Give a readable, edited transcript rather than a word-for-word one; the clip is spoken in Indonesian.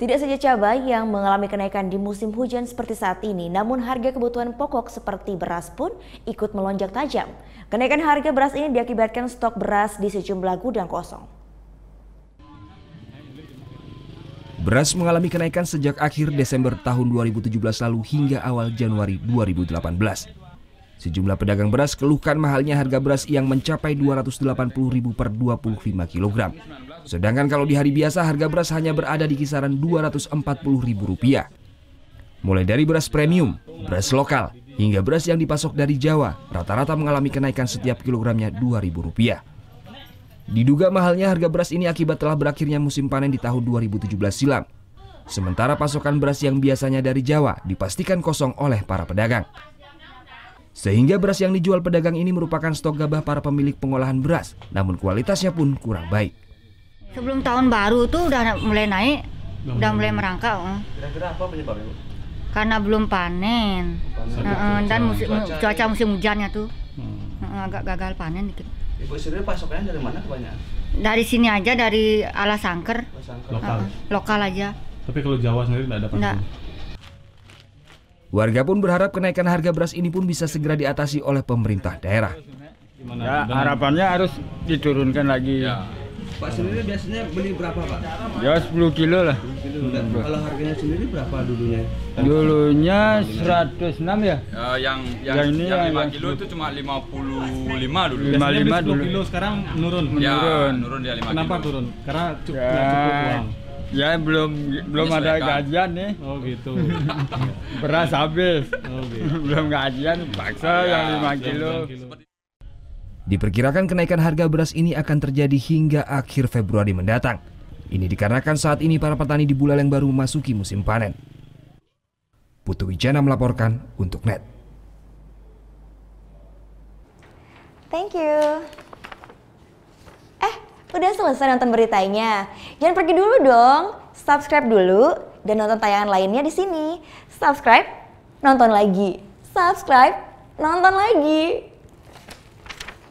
Tidak saja cabai yang mengalami kenaikan di musim hujan seperti saat ini, namun harga kebutuhan pokok seperti beras pun ikut melonjak tajam. Kenaikan harga beras ini diakibatkan stok beras di sejumlah gudang kosong. Beras mengalami kenaikan sejak akhir Desember tahun 2017 lalu hingga awal Januari 2018. Sejumlah pedagang beras keluhkan mahalnya harga beras yang mencapai Rp280.000 per 25 kg. Sedangkan kalau di hari biasa harga beras hanya berada di kisaran Rp240.000. Mulai dari beras premium, beras lokal, hingga beras yang dipasok dari Jawa, rata-rata mengalami kenaikan setiap kilogramnya Rp2.000. Diduga mahalnya harga beras ini akibat telah berakhirnya musim panen di tahun 2017 silam. Sementara pasokan beras yang biasanya dari Jawa dipastikan kosong oleh para pedagang. Sehingga beras yang dijual pedagang ini merupakan stok gabah para pemilik pengolahan beras, namun kualitasnya pun kurang baik. Sebelum tahun baru tuh udah mulai naik, udah mulai merangkak. Kira-kira apa penyebabnya, Bu? Karena belum panen, dan cuaca musim hujannya tuh agak gagal panen dikit. Ibu sendiri pasokannya dari mana kebanyakan? Dari sini aja, dari Alasangker, lokal aja. Tapi kalau Jawa sendiri nggak ada pasokan? Warga pun berharap kenaikan harga beras ini pun bisa segera diatasi oleh pemerintah daerah. Ya, harapannya harus diturunkan lagi. Ya. Pak sendiri biasanya beli berapa, Pak? Ya 10 kilo lah. 10 kilo. Dan kalau harganya sendiri berapa dulunya? Dulunya 106 ya. Yang ini 5 kilo itu cuma 55 dulu. 55 dulu. 10 kilo sekarang menurun. Ya, menurun dia 5 kilo. Kenapa turun? Karena Ya. nggak cukup uang. Ya belum ada gajian nih. Oh gitu. Beras habis. Oh gitu. Belum gajian, paksa yang 5 kilo. Diperkirakan kenaikan harga beras ini akan terjadi hingga akhir Februari mendatang. Ini dikarenakan saat ini para petani di Buleleng baru memasuki musim panen. Putu Wijana melaporkan untuk NET. Thank you. Udah selesai nonton beritanya? Jangan pergi dulu dong. Subscribe dulu dan nonton tayangan lainnya di sini. Subscribe, nonton lagi. Subscribe, nonton lagi.